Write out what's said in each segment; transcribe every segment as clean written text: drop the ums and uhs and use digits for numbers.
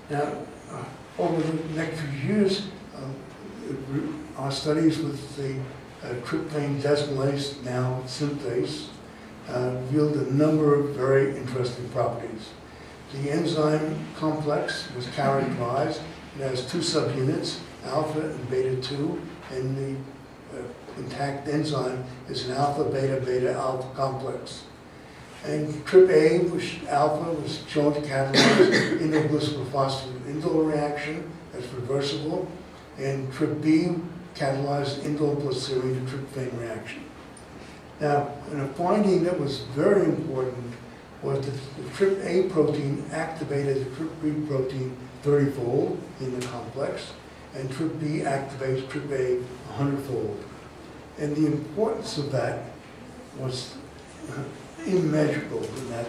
Now, over the next few years, our studies with the tryptophan desmolase, now synthase, revealed a number of very interesting properties. The enzyme complex was characterized. It has two subunits, alpha and beta-2, and the intact enzyme is an alpha-beta-beta-alpha complex. And TRPA alpha was shown to catalyze indole-glycosylphosphate indole reaction as reversible, and TRPB catalyzed indole plus serine to tryptophan reaction. Now, and a finding that was very important was that the TRPA protein activated the TRPB protein 30-fold in the complex, and TRPB activates TRPA 100-fold. And the importance of that was immeasurable, in that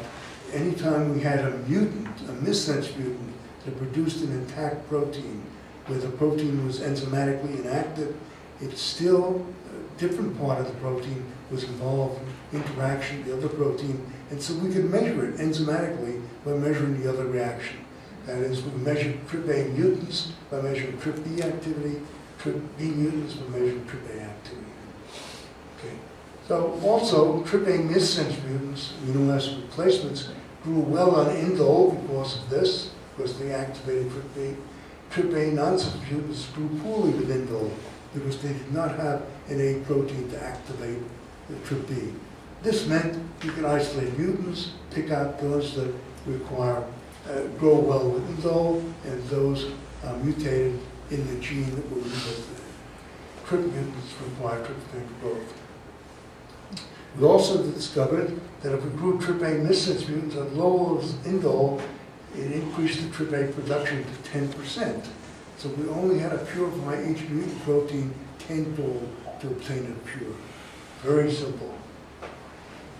anytime we had a mutant, a missense mutant, that produced an intact protein, where the protein was enzymatically inactive, it's still a different part of the protein was involved in interaction with the other protein, and so we could measure it enzymatically by measuring the other reaction. That is, we measured TRPA mutants by measuring TRPB activity, TRPB mutants by measuring TRPA activity. Okay. So also, TRPA missense mutants, amino acid replacements, grew well on indole because of this, because they activated TRPB. TRPA nonsense mutants grew poorly with indole because they did not have an A protein to activate the TRPB. This meant you could isolate mutants, pick out those that require, grow well with indole, and those mutated in the gene that were mutated. TRP mutants require tryptophan growth. We also discovered that if we grew TRPA missense mutants at low levels of indole, it increased the TRPA production to 10%. So we only had to purify each mutant protein tenfold to obtain it pure. Very simple.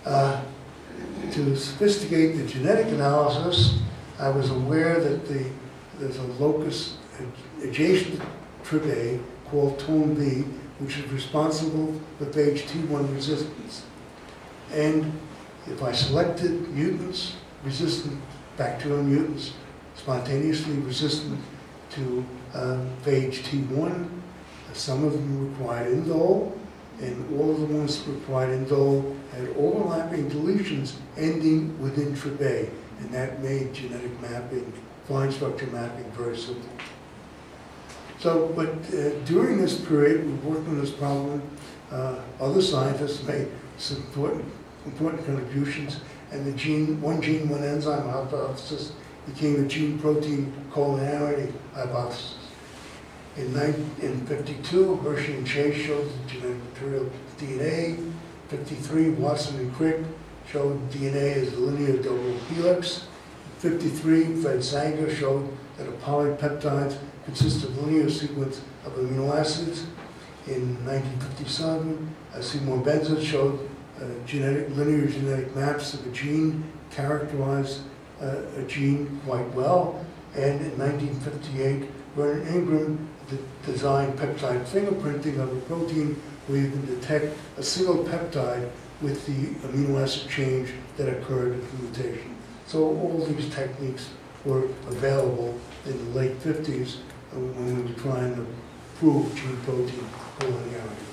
To sophisticate the genetic analysis, I was aware that there's a locus adjacent to TRPA called tone B, which is responsible for phage T1 resistance. And if I selected mutants, resistant bacterial mutants, spontaneously resistant to phage T1, some of them required indole, and all of the ones that required indole had overlapping deletions ending within TRPA, and that made genetic mapping, fine structure mapping, very simple. So, but during this period, we worked on this problem. Other scientists made some important contributions, and the one gene, one enzyme hypothesis became the gene-protein collinearity hypothesis. In 1952, Hershey and Chase showed the genetic material DNA. 53, Watson and Crick showed DNA as a linear double helix. 53, Fred Sanger showed that a polypeptide consists of a linear sequence of amino acids. In 1957, Seymour Benza showed linear genetic maps of a gene, characterized a gene quite well. And in 1958, Vernon Ingram designed peptide fingerprinting of a protein where you can detect a single peptide with the amino acid change that occurred at the mutation. So all these techniques were available in the late 50s when we were trying to prove gene-protein collinearity.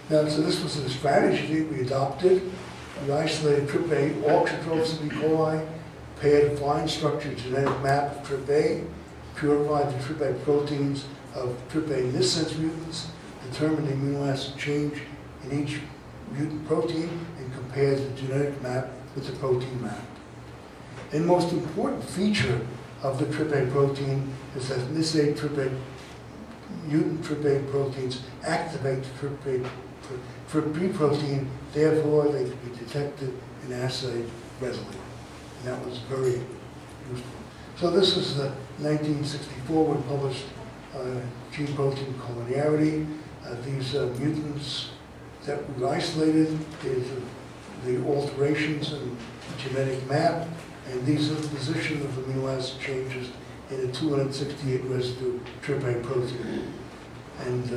Now, so this was a strategy we adopted. We isolated TRPA auxotrophs of E. coli, paired a fine structured genetic map of TRPA, purified the TRPA proteins of TRPA missense mutants, determined the amino acid change in each mutant protein, and compared the genetic map with the protein map. And most important feature of the TRPA protein is that missense mutant TRPA proteins activate the TRPB protein, therefore they can be detected and assayed readily. And that was very useful. So this is the 1964 when published gene-protein collinearity. These mutants that we isolated is the alterations in the genetic map, and these are the position of amino acid changes in a 268 residue TRPA protein. And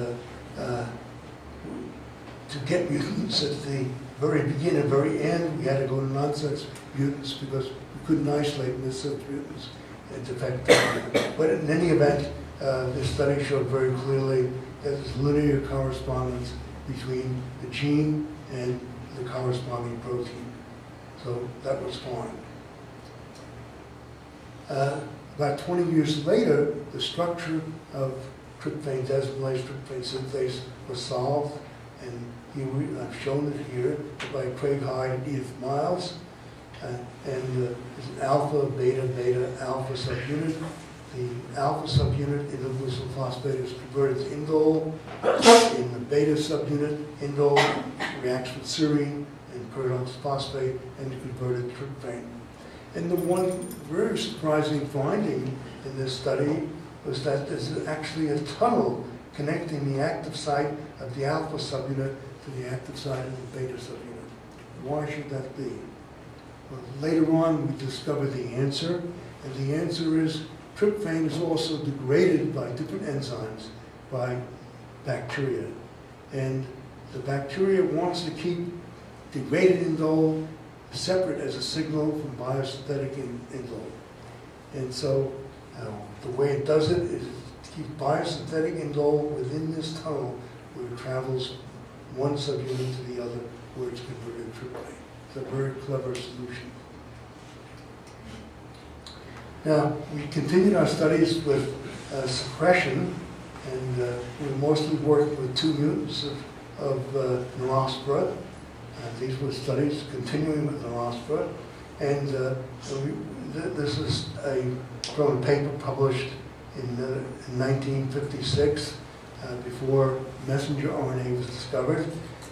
to get mutants at the very beginning and very end, we had to go to nonsense mutants because we couldn't isolate missense mutants. its effectiveness. But in any event, this study showed very clearly that there's linear correspondence between the gene and the corresponding protein. So that was fine. About 20 years later, the structure of tryptophan desmolase tryptophan synthase was solved, and here I've shown it here by Craig Hyde and Edith Miles. There's an alpha, beta, beta, alpha subunit. The alpha subunit, indole phosphate, is converted to indole. In the beta subunit, indole reacts with serine and pyridox phosphate and converted to tryptophan. And the one very surprising finding in this study was that there's actually a tunnel connecting the active site of the alpha subunit to the active site of the beta subunit. Why should that be? Well, later on, we discovered the answer, and the answer is tryptophan is also degraded by different enzymes by bacteria. And the bacteria wants to keep degraded indole separate as a signal from biosynthetic indole. And so the way it does it is to keep biosynthetic indole within this tunnel where it travels one subunit to the other where it's converted to tryptophan. It's a very clever solution. Now, we continued our studies with suppression, and we mostly worked with 2 mutants of neurospora. These were studies continuing with neurospora, and this is from a paper published in 1956, before messenger RNA was discovered,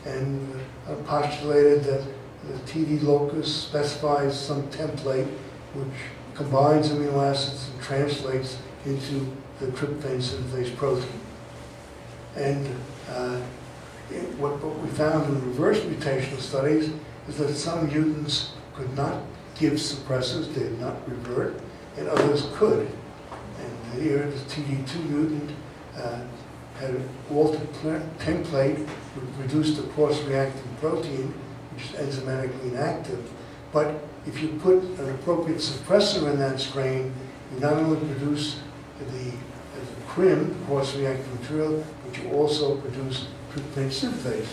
and postulated that the TD locus specifies some template which combines amino acids and translates into the tryptophan synthase protein. And what we found in reverse mutational studies is that some mutants could not give suppressors, they did not revert, and others could. And here, the TD2 mutant had an altered template which produced a cross-reacting protein, which is enzymatically inactive. But if you put an appropriate suppressor in that strain, you not only produce the CRIM, cross-reacting material, but you also produce tryptophan synthase.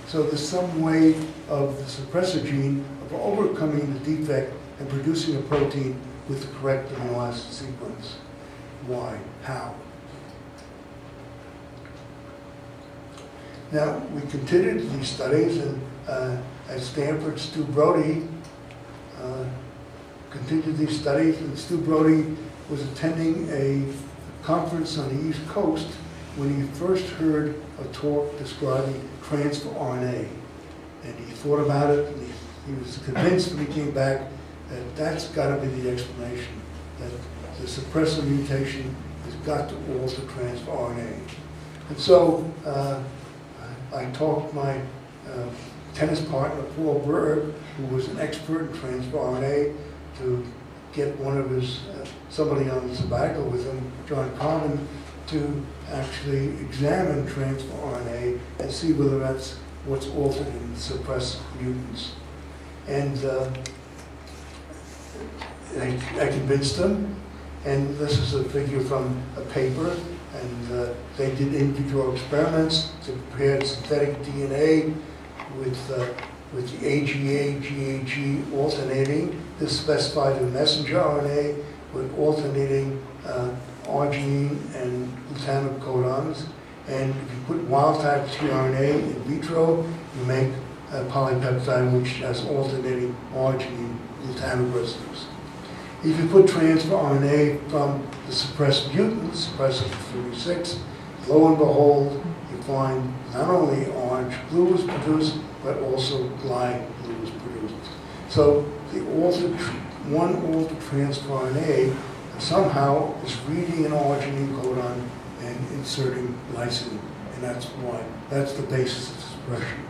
So there's some way of the suppressor gene of overcoming the defect and producing a protein with the correct amino acid sequence. Why? How? Now, we continued these studies, and at Stanford, Stu Brody continued these studies, and Stu Brody was attending a conference on the East Coast when he first heard a talk describing transfer RNA. And he thought about it, and he was convinced when he came back that that's got to be the explanation, that the suppressor mutation has got to alter transfer RNA. And so I talked my tennis partner, Paul Berg, who was an expert in transfer RNA, to get one of his, somebody on the sabbatical with him, John Common, to actually examine transfer RNA and see whether that's what's altered in suppressed mutants. And I convinced them, and this is a figure from a paper, and they did in vitro experiments to prepare synthetic DNA with the AGA, GAG alternating. This specified a messenger RNA with alternating arginine and glutamic codons. And if you put wild-type tRNA in vitro, you make a polypeptide which has alternating arginine glutamic residues. If you put transfer RNA from the suppressed mutants, suppressor 36, lo and behold, you find not only orange blue is produced, but also light blue is produced. So the one altered transfer RNA somehow is reading an arginine codon and inserting lysine, and that's why. That's the basis of suppression.